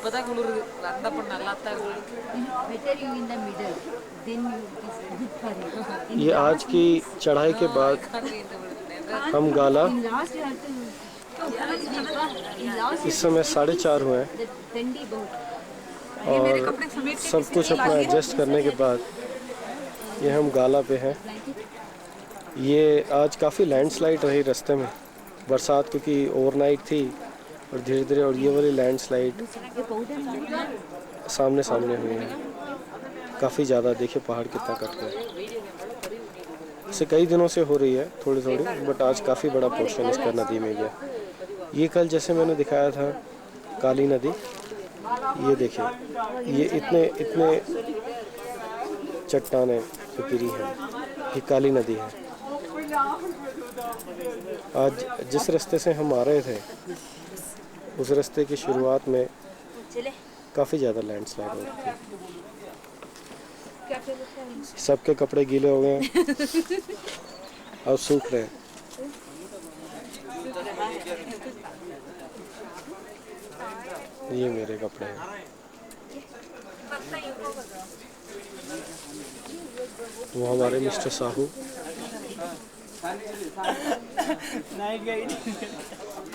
இப்பதான் குளிர் வந்தப்ப நல்லா தான் இருக்கு. ये आज की चढ़ाई के बाद हम गाला इस समय 4:30 हुए हैं और सब कुछ अपना एडजस्ट करने के बाद ये हम गाला पे हैं। ये आज काफ़ी लैंडस्लाइड रही रास्ते में, बरसात क्योंकि ओवरनाइट थी और धीरे धीरे, और ये वाली लैंडस्लाइड सामने सामने हुई है काफ़ी ज़्यादा। देखिए पहाड़ कितना कटता है, इसे कई दिनों से हो रही है थोड़ी थोड़ी, बट आज काफ़ी बड़ा पोर्शन इसका नदी में गया। ये कल जैसे मैंने दिखाया था काली नदी, ये देखिए ये इतने इतने चट्टानें गिरी हैं, ये काली नदी है। आज जिस रास्ते से हम आ रहे थे उस रास्ते की शुरुआत में काफ़ी ज़्यादा लैंडस्लाइड हो रही थी। सबके कपड़े गीले हो गए हैं और सूख रहे हैं। ये मेरे कपड़े हैं। वो हमारे मिस्टर साहू,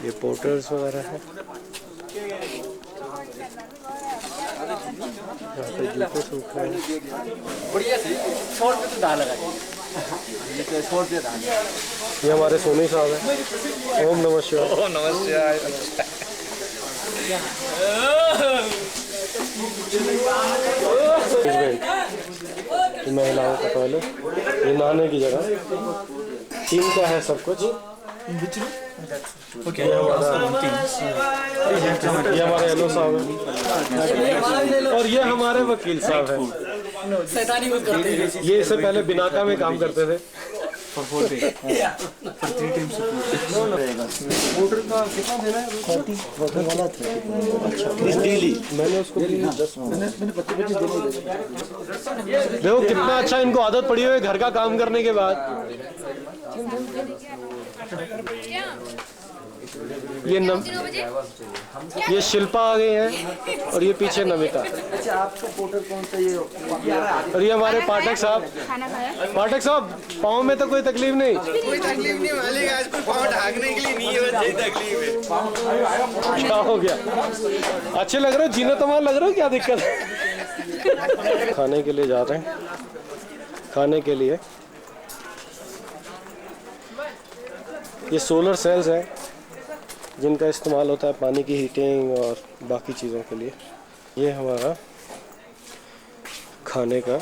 ये पोर्टर्स वगैरह हैं। यहाँ पे जूते सूख रहे हैं। ये हमारे सोनी साहब हैं। ओम नमः शिवाय। ओम नमः शिवाय। महिलाओं का टॉयलेट, ये नहाने की जगह, टीम का है सब कुछ। ये हमारे एलो साहब हैं और ये हमारे वकील साहब हैं। ये इससे पहले बिनाका में काम करते थे। वोटर का कितना देना है? 30 वोटर वाला था। अच्छा मैंने उसको 10 मैंने 25 देने। देखो कितना अच्छा इनको आदत पड़ी हुई है घर का काम करने के बाद। ये शिल्पा आ गई है और ये पीछे नमिता। अच्छा आपका वोटर कौन सा? ये और ये हमारे पाठक साहब। पाठक साहब पाँव में तो कोई तकलीफ नहीं? कोई तकलीफ नहीं मालिक, आज कोई पाँव ढाकने के लिए नहीं है, बस यही तकलीफ है। क्या हो गया? अच्छे लग रहे हो, जीना तुम्हारा लग रहा हो, क्या दिक्कत है? खाने के लिए जा रहे हैं, खाने के लिए। ये सोलर सेल्स हैं जिनका इस्तेमाल होता है पानी की हीटिंग और बाकी चीज़ों के लिए। ये हमारा खाने का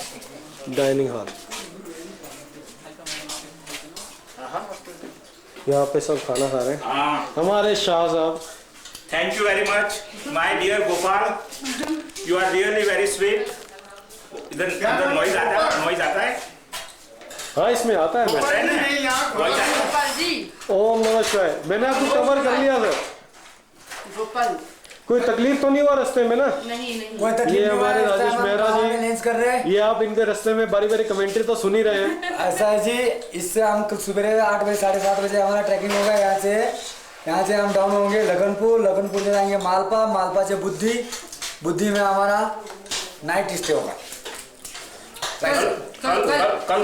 डाइनिंग हॉल, यहाँ पे सब खाना खा रहे हैं। हमारे शाह साहब, thank you very much my dear Gopal, you are really very sweet. इधर नॉइज आता है? हाँ इसमें आता है। ओम नमः शिवाय। मैंने आपको कवर कर लिया सर। कोई तकलीफ तो नहीं हुआ रास्ते में ना? नहीं कोई तकलीफ। ये हमारे राजेश मेहरा जी कर रहे हैं। ये आप इनके रास्ते में बारी बारी कमेंट्री तो सुन ही रहे हैं। ऐसा जी, इससे हम सुबह 8 बजे 7:30 बजे हमारा ट्रैकिंग होगा। यहाँ से हम डाउन होंगे लखनपुर से जाएंगे मालपा से बुद्धि में हमारा नाइट स्टे होगा। कल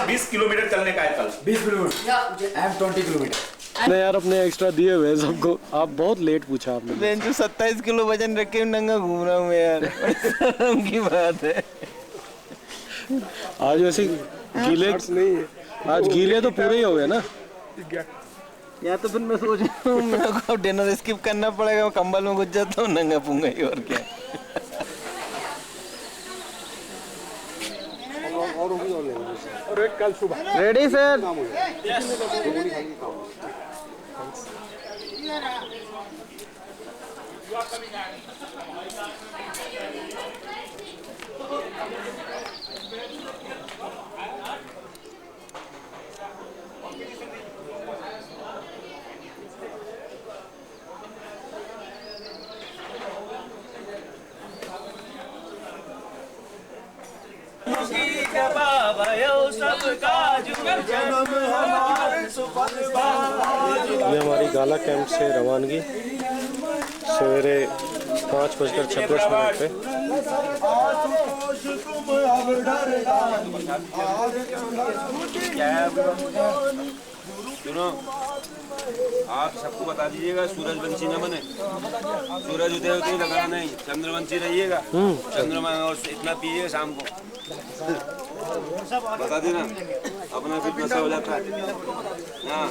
20 किलोमीटर चलने का है। कल 20 किलोमीटर एंड 20 किलोमीटर। नहीं यार अपने एक्स्ट्रा दिए हुए हैं सबको। आप बहुत लेट पूछा आपने। 27 किलो वजन रख के नंगा घूम रहा हूँ मैं यार। शर्म की बात है। आज वैसे गीले नहीं है, आज गीले तो पूरे ही हो गए ना। या तो फिर मैं सोच रहा हूँ मेरे को डिनर स्किप करना पड़ेगा, कंबल में घुस जाता हूँ नंगा पुंगा ही, और क्या। और एक कल सुबह रेडी सर? ये हमारी गाला कैंप से रवानगी सवेरे 5:26 पे सुनो, आप सबको बता दीजिएगा सूरजवंशी न बने। सूरज उदय होते ही लगाना नहीं, चंद्रवंशी रहिएगा। चंद्रमा और इतना पिए शाम को, बता देना, अपना फिर नशा हो जाता है। हाँ,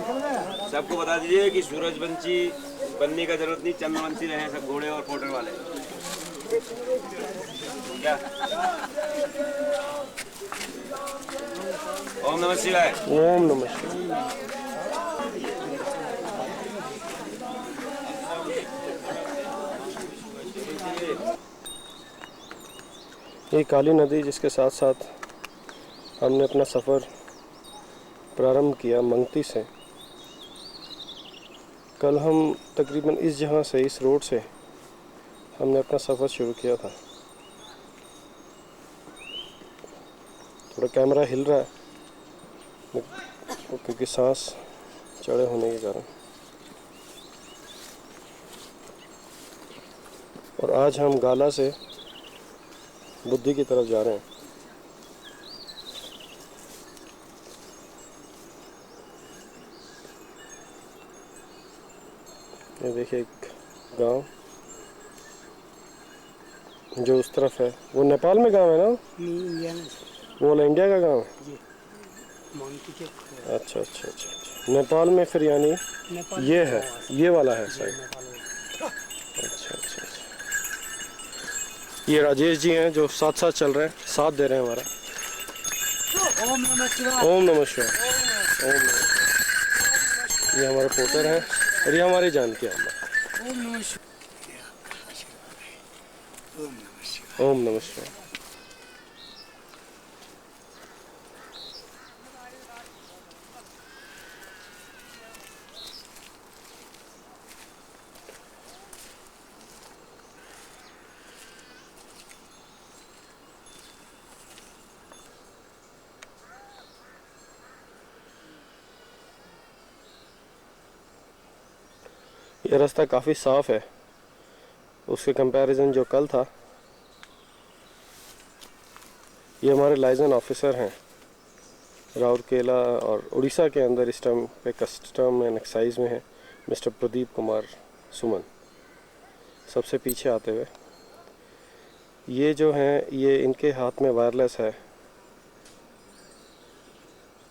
सबको बता दीजिए कि सूरजवंशी बनने का जरूरत नहीं, चंद्रवंशी रहे सब घोड़े और पोटर वाले। क्या? ओम नमः शिवाय। ओम नमः शिवाय। ये काली नदी जिसके साथ साथ हमने अपना सफ़र प्रारंभ किया मंगती से। कल हम तकरीबन इस जगह से, इस रोड से हमने अपना सफ़र शुरू किया था। थोड़ा कैमरा हिल रहा है क्योंकि सांस चढ़े होने के कारण। और आज हम गाला से बुद्धि की तरफ जा रहे हैं। ये देखिए एक गांव जो उस तरफ है, वो नेपाल में गांव है ना? इंडिया में। वो वाला इंडिया का गांव है? जी। अच्छा अच्छा अच्छा। नेपाल में फिर यानी ये है, ये वाला है साइड। अच्छा अच्छा अच्छा। ये राजेश जी हैं जो साथ साथ चल रहे हैं, साथ दे रहे हैं हमारा। ओम नमः शिवाय। ओम नमः शिवाय। ओम नमः। ये हमारे पोटर हैं और ये हमारी जानकी अम्मा। ओम नमः शिवाय। ओम नमः शिवाय। ये रास्ता काफ़ी साफ़ है उसके कंपैरिजन जो कल था। ये हमारे लाइजन ऑफिसर हैं राउरकेला और उड़ीसा के अंदर, इस टाइम पे कस्टम एंड एक्साइज में है, मिस्टर प्रदीप कुमार सुमन सबसे पीछे आते हुए। ये जो हैं, ये इनके हाथ में वायरलेस है।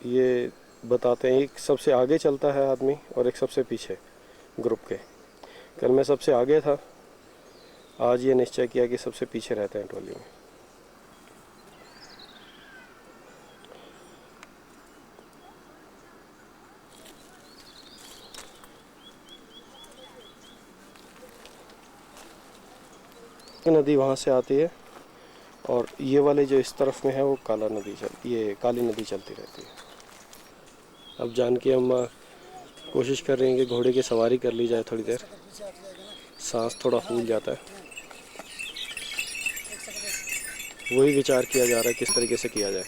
ये बताते हैं एक सबसे आगे चलता है आदमी और एक सबसे पीछे ग्रुप के। कल मैं सबसे आगे था, आज ये निश्चय किया कि सबसे पीछे रहते हैं टोली में। नदी वहाँ से आती है और ये वाले जो इस तरफ में है वो ये काली नदी चलती रहती है। अब जानकी अम्मा कोशिश कर रही हैं कि घोड़े की सवारी कर ली जाए थोड़ी देर, सांस थोड़ा फूल जाता है। वही विचार किया जा रहा है किस तरीके से किया जाए।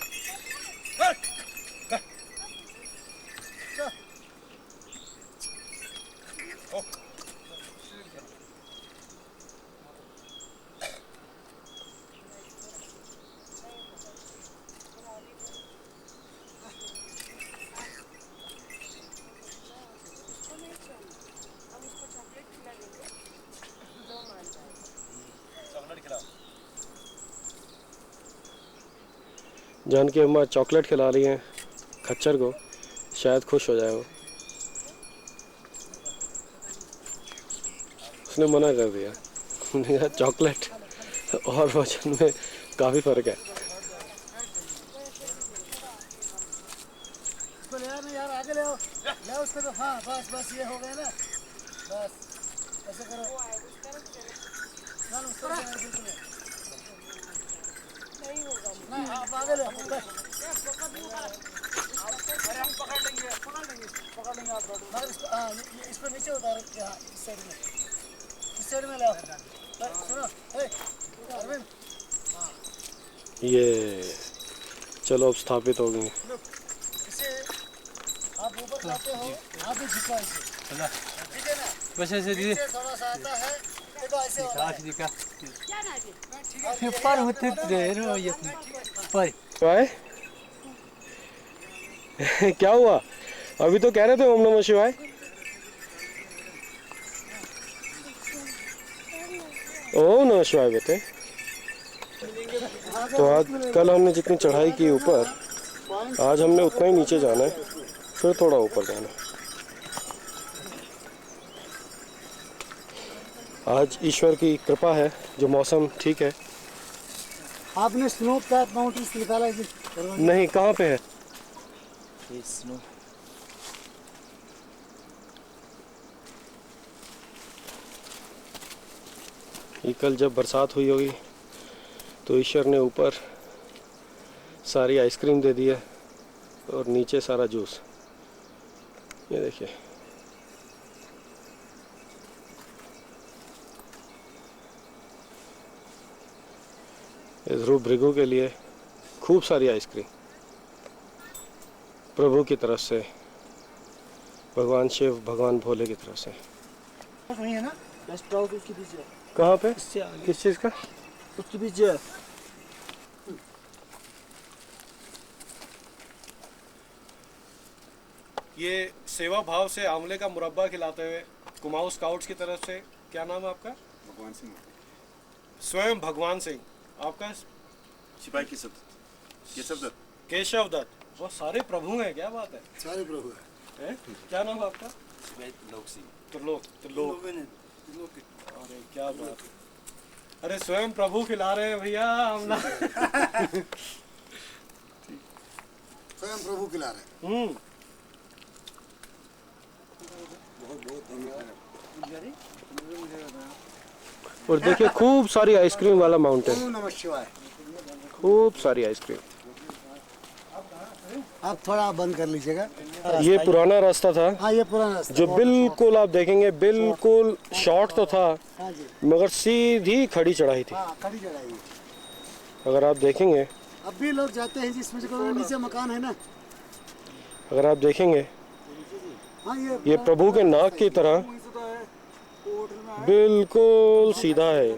जानकी अम्मा चॉकलेट खिला रही हैं खच्चर को, शायद खुश हो जाए वो। उसने मना कर दिया। चॉकलेट और वजन में काफ़ी फ़र्क है। इसको ले आओ यार, आगे ले आओ, ले आओ उसको तो। हाँ बस बस, ये हो गया ना, बस ऐसे करो। चल उसको नहीं होगा ना, आप आगे ले आओ। अरे हम पकड़ लेंगे आप। मगर इसको, हाँ इसको नीचे उतारो। यहाँ इस साइड में ले आओ। सुनो अरविंद, ये चलो अब स्थापित हो गई। इसे आप ऊपर लाते हो, आप भी झुकाओ इसे, ठीक है ना? बस ऐसे दीजिए। थोड़ा सा आता है देखो ऐसे वाला है। पर होते देर ये पर शिवाय क्या हुआ? अभी तो कह रहे थे ओम नमः शिवाय। ओम नमः शिवाय बेटे। तो आज कल हमने जितनी चढ़ाई की ऊपर, आज हमने उतना ही नीचे जाना है, फिर थोड़ा ऊपर जाना है। आज ईश्वर की कृपा है जो मौसम ठीक है। आपने स्नो कैप माउंटेन्स निकाला है? नहीं, कहाँ पे है? ये कल जब बरसात हुई होगी तो ईश्वर ने ऊपर सारी आइसक्रीम दे दी है और नीचे सारा जूस। ये देखिए, इस ध्रुव भृगु के लिए खूब सारी आइसक्रीम प्रभु की तरफ से, भगवान शिव, भगवान भोले की तरफ से। वही है ना? गेस्ट हाउस उसके पीछे। कहाँ पे? किस चीज़ का? उसके पीछे है। ये सेवा भाव से आंवले का मुरब्बा खिलाते हुए कुमाऊं स्काउट्स की तरफ से, क्या नाम है आपका? भगवान सिंह स्वयं भगवान सिंह। आपका? सिपाही की केशव दत्त। केशव दत्त। वो सारे प्रभु हैं, क्या बात है। सारे प्रभु है। क्या नाम है आपका? त्रिलोक सिंह। त्रिलोक। त्रिलोक। अरे क्या बात है। अरे स्वयं प्रभु खिला रहे हैं भैया हम ना। स्वयं प्रभु खिला रहे हैं। और देखिए खूब सारी आइसक्रीम वाला माउंटेन, ओम नमः शिवाय। खूब सारी आइसक्रीम। आप थोड़ा बंद कर लीजिएगा। ये पुराना रास्ता था हाँ, ये पुराना रास्ता जो बिल्कुल आप देखेंगे बिल्कुल शॉर्ट तो था, हाँ जी, मगर सीधी खड़ी चढ़ाई थी। हाँ खड़ी चढ़ाई है। अगर आप देखेंगे, अब भी लोग जाते हैं जिसमें से नीचे मकान है ना। अगर आप देखेंगे, हाँ, ये प्रभु के नाक की तरह बिल्कुल सीधा है।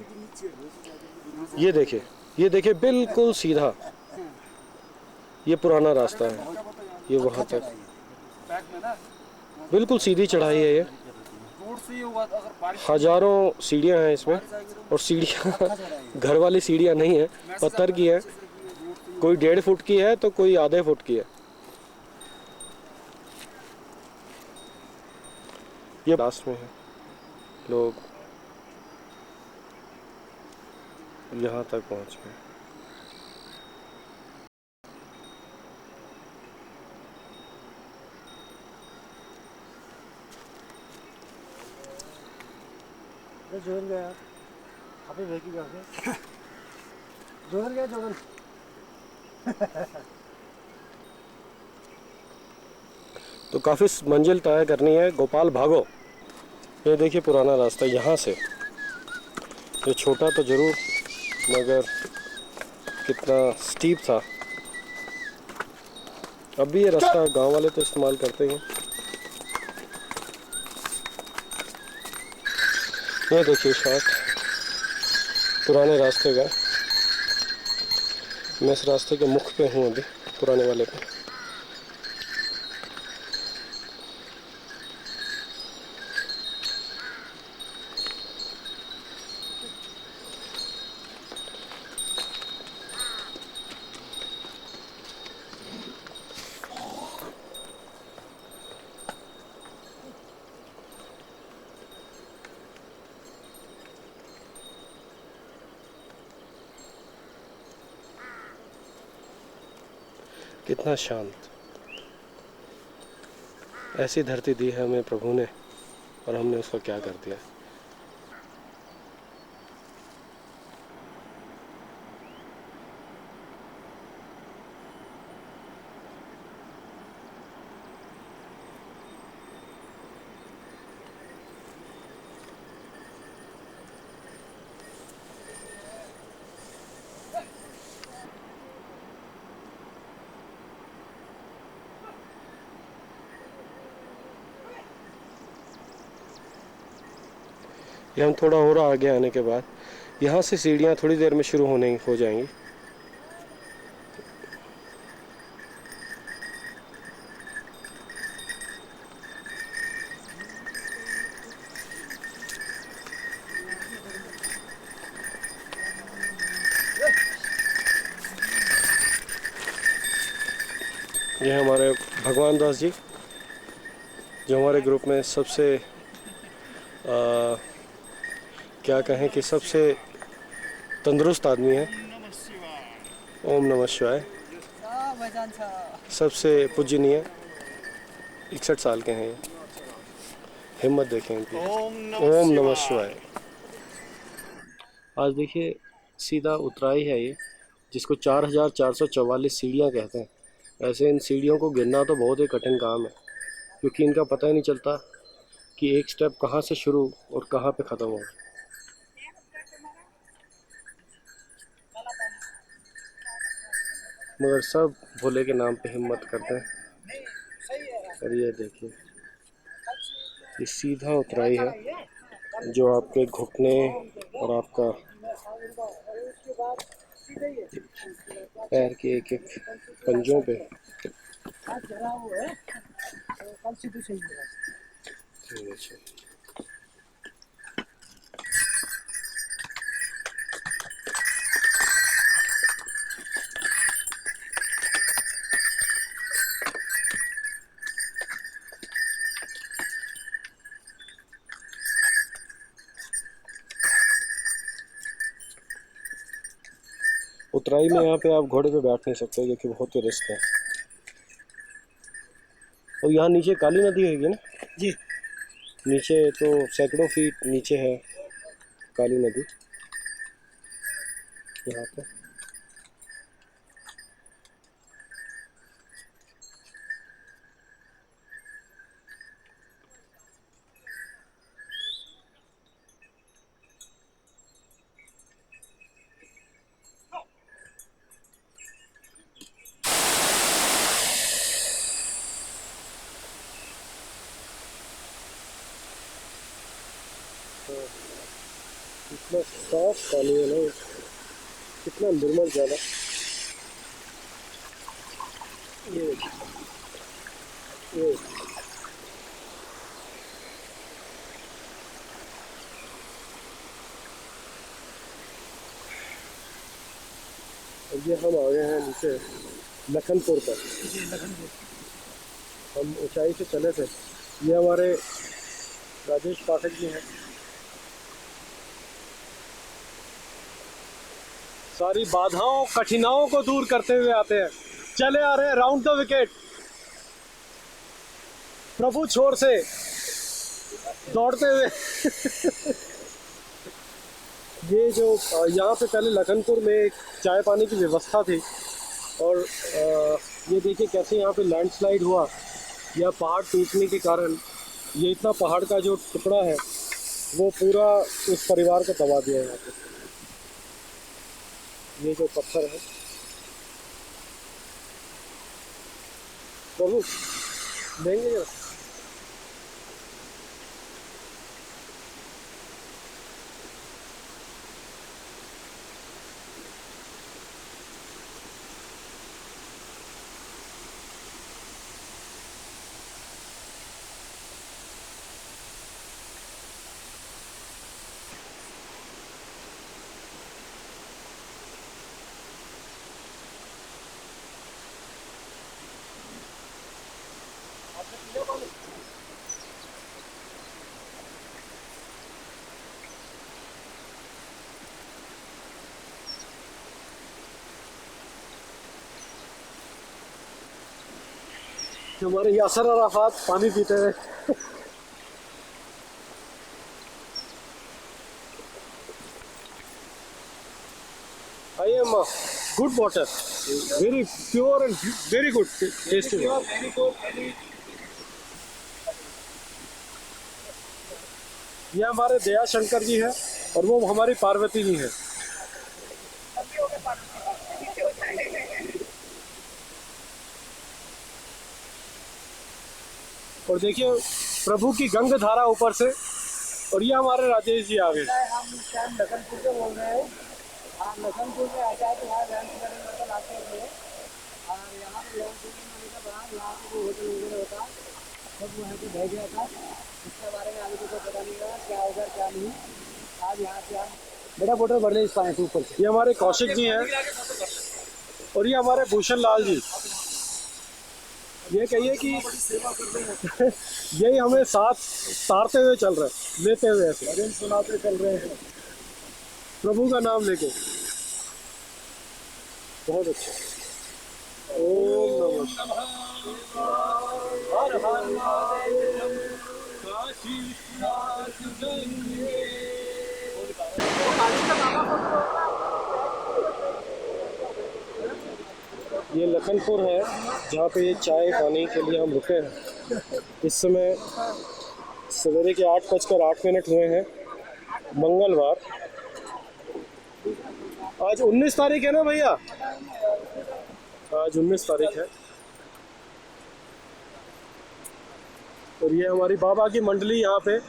ये देखिए बिल्कुल सीधा। ये पुराना रास्ता है, ये वहाँ तक बिल्कुल सीधी चढ़ाई है। ये हजारों सीढ़ियाँ हैं इसमें, और सीढ़ियाँ घर वाली सीढ़ियाँ नहीं है, पत्थर की है। कोई 1.5 फुट की है तो कोई आधे फुट की है। ये लास्ट में है, लोग यहाँ तक पहुँच गए। जोहर गया अभी वेकी गया जोहर गया जोहर। तो काफ़ी मंजिल तय करनी है, गोपाल भागो। ये देखिए पुराना रास्ता यहाँ से, ये छोटा तो जरूर मगर कितना स्टीप था। अब भी ये रास्ता गांव वाले तो इस्तेमाल करते हैं। ये देखिए शॉट पुराने रास्ते का। मैं इस रास्ते के मुख पे हूँ अभी, पुराने वाले पे। कितना शांत। ऐसी धरती दी है हमें प्रभु ने, और हमने उसका क्या कर दिया। ये हम थोड़ा और आगे आने के बाद यहाँ से सीढ़ियाँ थोड़ी देर में शुरू हो जाएंगी। ये हमारे भगवान दास जी, जो हमारे ग्रुप में सबसे क्या कहें कि सबसे तंदुरुस्त आदमी है। ओम नमः शिवाय। सबसे पूजनीय 61 साल के हैं ये। हिम्मत देखें इनकी। ओम नमः शिवाय। आज देखिए सीधा उतराई है ये, जिसको 4444 सीढ़ियाँ कहते हैं। ऐसे इन सीढ़ियों को गिरना तो बहुत ही कठिन काम है, क्योंकि इनका पता ही नहीं चलता कि एक स्टेप कहाँ से शुरू और कहाँ पे ख़त्म हो। मगर सब भोले के नाम पे हिम्मत करते हैं। और ये देखिए ये सीधा उतराई है, जो आपके घुटने और आपका पैर के एक एक पंजों पे उतराई में यहाँ पे आप घोड़े पे बैठ नहीं सकते, जो कि बहुत ही रिस्क है। और यहाँ नीचे काली नदी है ना जी, नीचे तो सैकड़ों फीट नीचे है काली नदी यहाँ पे। कितना साफ पानी है ना, कितना निर्मल जल है। ये हम आ गए हैं नीचे लखनपुर पर। हम ऊंचाई से चले थे। ये हमारे राजेश पाठक जी हैं। सारी बाधाओं कठिनाइयों को दूर करते हुए आते हैं। चले आ रहे हैं राउंड द विकेट, प्रभु छोर से दौड़ते हुए। ये जो यहाँ पे पहले लखनपुर में एक चाय पानी की व्यवस्था थी, और ये देखिए कैसे यहाँ पे लैंडस्लाइड हुआ या पहाड़ टूटने के कारण ये इतना पहाड़ का जो टुकड़ा है वो पूरा उस परिवार को दबा दिया यहाँ पे। ये जो पत्थर है, प्रभु देंगे जरा। हमारे यासर अराफात पानी पीते हैं। I am good water, very pure and very good tasty. ये हमारे दया शंकर जी हैं और वो हमारी पार्वती जी हैं। और देखिए प्रभु की गंग धारा ऊपर से और ये हमारे राजेश जी आ गए। हम इस टाइम लखनपुर से बोल रहे हैं। हाँ, लखनपुर में ऐसा है कि यहाँ लंच करने मतलब आते हुए और यहाँ पे लंच करने के बाद यहाँ पे जो होटल वगैरह होता है सब वहाँ पे भेज गया था। इसके बारे में अभी तो पता नहीं लगा क्या होगा क्या नहीं। आज यहाँ से हम बड़ा बोतल भर ले इस पानी से ऊपर से। ये हमारे कौशिक जी हैं और ये हमारे भूषण लाल जी। ये कहिए कि यही हमें साथ तारते हुए चल रहे हैं, लेते हुए ऐसे भजन सुनाते चल रहे हैं प्रभु का नाम लेके। बहुत अच्छा। ओम नमः हर हर महादेव काशी विश्वनाथ गंगे। ये लखनपुर है जहाँ पे ये चाय पानी के लिए हम रुके हैं। इस समय सवेरे के 8:08 हुए हैं, मंगलवार। आज 19 तारीख है ना भैया? आज 19 तारीख है। और ये हमारी बाबा की मंडली यहाँ पे।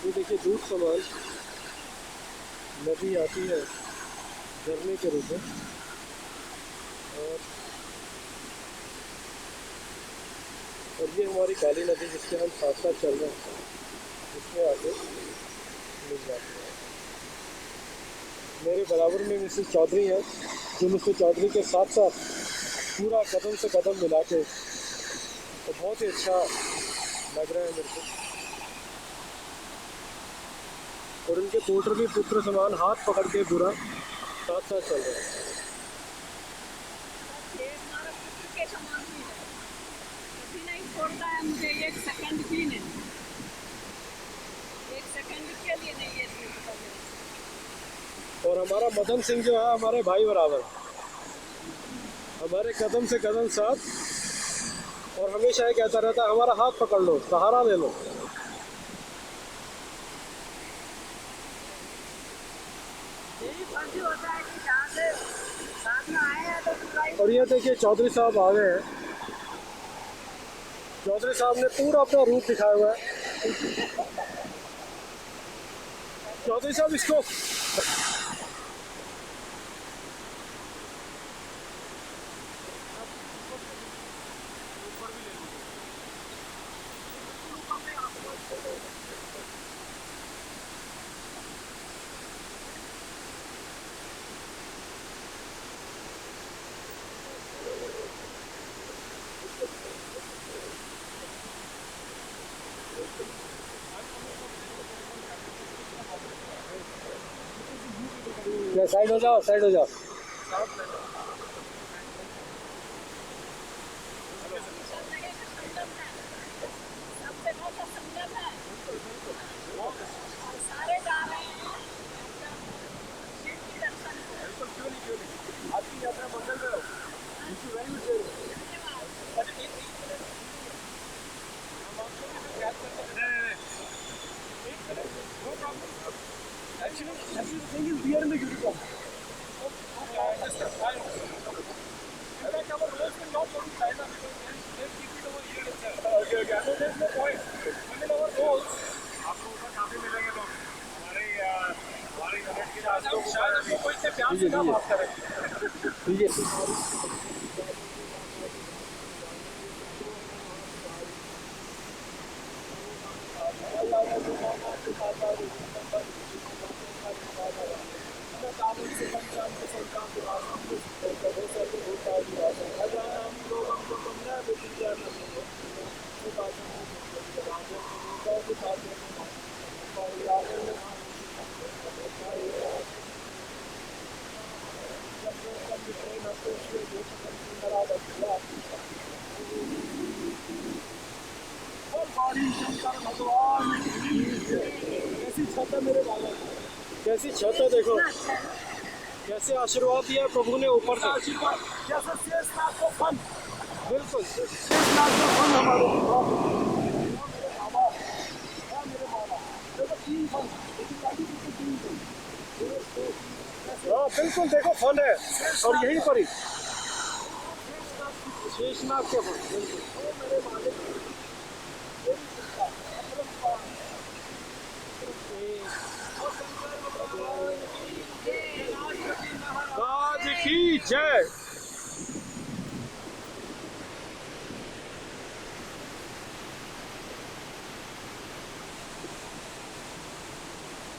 ये देखिए दूध कमाल नदी आती है झरने के रूप में और ये हमारी काली नदी जिसके हम साथ साथ चल रहे हैं इसमें आके मिल जाती है। मेरे बराबर में मिसेस चौधरी है जो मिसेस चौधरी के साथ साथ पूरा कदम से कदम मिला के तो बहुत ही अच्छा लग रहा है मेरे को। और उनके पोटर भी पुत्र समान हाथ पकड़ के पूरा साथ साथ चल रहे हैं। छोड़ता है मुझे एक सेकंड भी नहीं, एक सेकंड के लिए नहीं है। और हमारा मदन सिंह जो है हमारे भाई बराबर, हमारे कदम से कदम साथ और हमेशा ये कहता रहता है हमारा हाथ पकड़ लो, सहारा ले लो। और ये देखिए चौधरी साहब आ गए हैं। चौधरी साहब ने पूरा अपना रूप दिखाया हुआ है। चौधरी साहब इसको साइड हो जाओ, साइड हो जाओ। आपको ऊपर काफी मिलेंगे लोग हमारे यूनिट की आपको इतने प्यार से क्या बात करें। कैसी छत है देखो, कैसे आशीर्वाद दिया प्रभु ने ऊपर से। आशीर्वाद जैसे शेषनाग को फल, बिल्कुल शेषनाग को फल हमारे मेरे बाबा देखो 3 फल, हाँ बिल्कुल देखो फल है, और यहीं पर ही शेषनाग के फल। बिल्कुल राज की जय।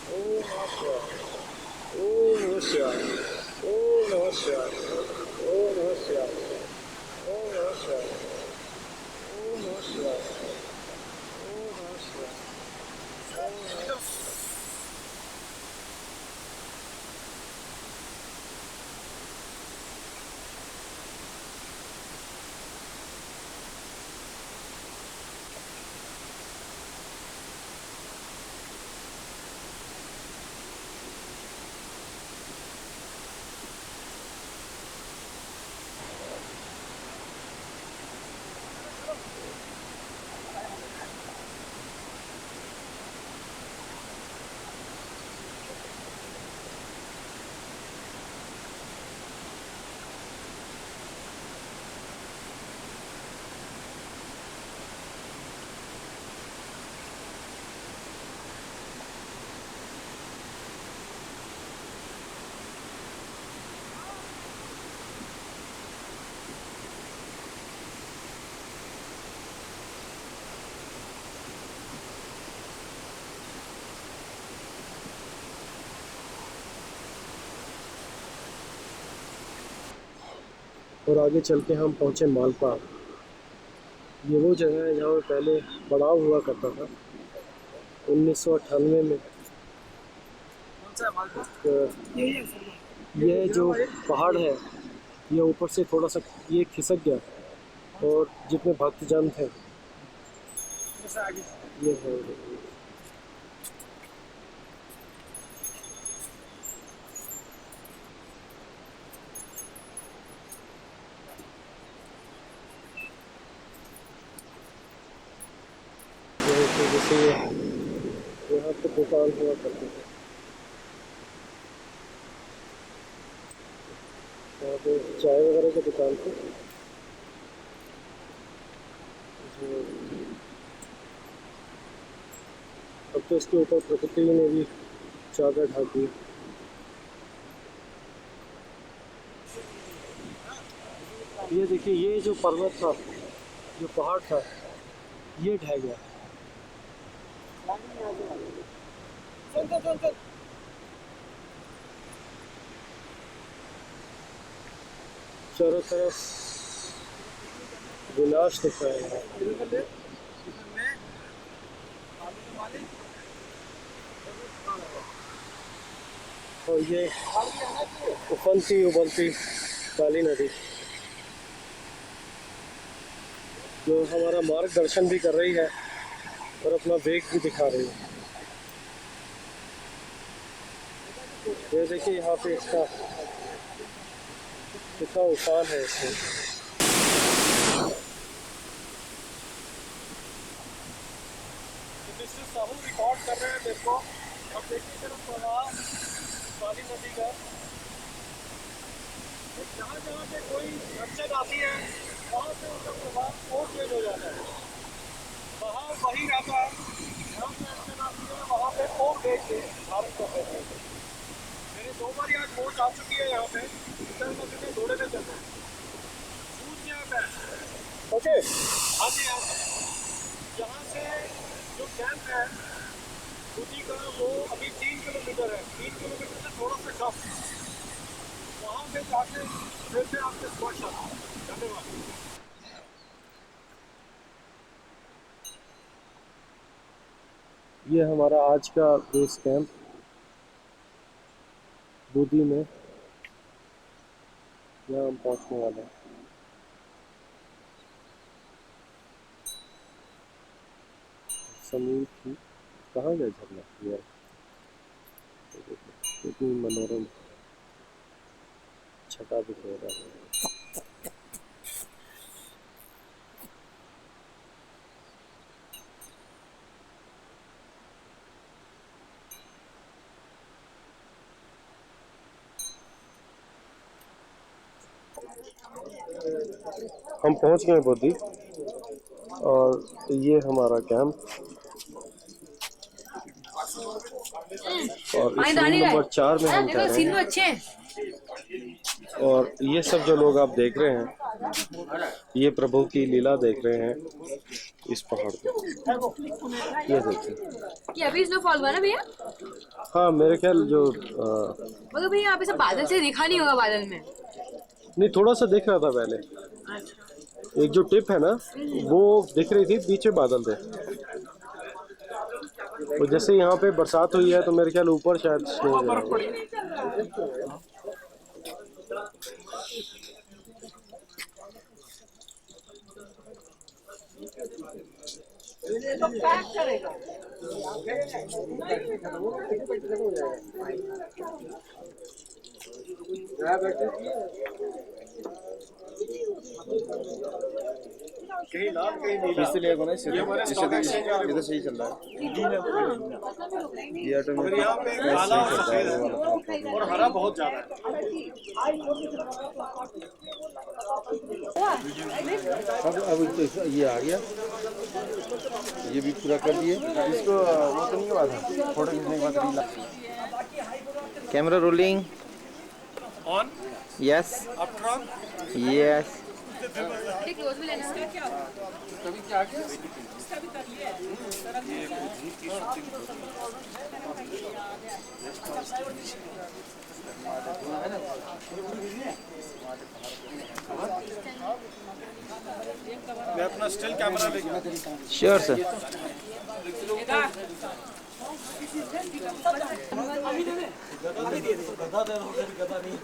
ओम नमः शिवाय, ओम नमः शिवाय, ओम नमः शिवाय, ओम नमः शिवाय, ओम नमः शिवाय, ओम नमः शिवाय। और आगे चल के हम पहुँचे मालपा। ये वो जगह है जहाँ पे पहले पड़ाव हुआ करता था 1998 में। ये जो पहाड़ है ये ऊपर से थोड़ा सा ये खिसक गया, और जितने भक्तजन थे ये है। जैसे यहाँ पे दुकान हुआ करते थे, यहाँ पे चाय वगैरह की दुकान थी। अब तो इसके ऊपर प्रकृति ने भी चादर ढाक दी। ये देखिए, ये जो पर्वत था, जो पहाड़ था, ये ढह गया। चारों तरफ विनाश दिख रहा है। और ये उफनती उबलती काली नदी जो हमारा मार्गदर्शन भी कर रही है और अपना वेग भी दिखा रही है। ये देखिए यहाँ पे इसका कितना उफान है इसमें। साहू रिकॉर्ड कर रहे हैं मेरे को। अब देखिए सिर्फ प्रवाह काली नदी का, जहाँ जहाँ पे कोई अड़चन आती है वहाँ से उसका प्रभाव और तेज हो जाता है। बहाव वही रहता है, जहाँ पे अड़चन आती है वहाँ पे और तेज भारत को कहते हैं। मेरे दो बार यहाँ कोच आ चुकी है यहाँ पे इधर में घोड़े में चलते हैं सूट यहाँ पे ओके हाँ जी यहाँ से जो कैंप है सूची का वो अभी 3 किलोमीटर है 3 किलोमीटर से थोड़ा सा कम वहाँ पे जाके फिर से आपके स्पर्श आता है धन्यवाद ये हमारा आज का बेस कैंप बूदी में, यहाँ हम पहुँचने वाले हैं। समीर की कहाँ गए झरना यार, कितनी मनोरम छटा बिखेर रहा है। हम पहुंच गए बोधी और ये हमारा कैंप और इस रूम नंबर 4 में हम ठहरे हैं। और ये सब जो लोग आप देख रहे हैं ये प्रभु की लीला देख रहे हैं इस पहाड़ पे। ये देखिए ये अभी स्नोफॉल हुआ ना भैया? हाँ मेरे ख्याल जो मगर भैया यहाँ पे सब बादल से दिखा नहीं होगा बादल में। नहीं थोड़ा सा दिख रहा था पहले, एक जो टिप है ना वो दिख रही थी, पीछे बादल थे। और जैसे यहाँ पे बरसात हुई है तो मेरे ख्याल ऊपर शायद स्नो गिरा। तो पैक करेगा इसलिए इधर सही चल रहा है। ये ऑटोमेटिक यहाँ पे काला और सफेद और हरा बहुत ज्यादा है अब ये आ गया, ये भी पूरा कर दिए। इसको वो तो नहीं हुआ था फोटो खींचने के बाद। Camera rolling on yes after on yes. Close में लेना है क्या? कभी क्या किया मैं अपना स्टिल कैमरा लेके श्योर सर। गदा नहीं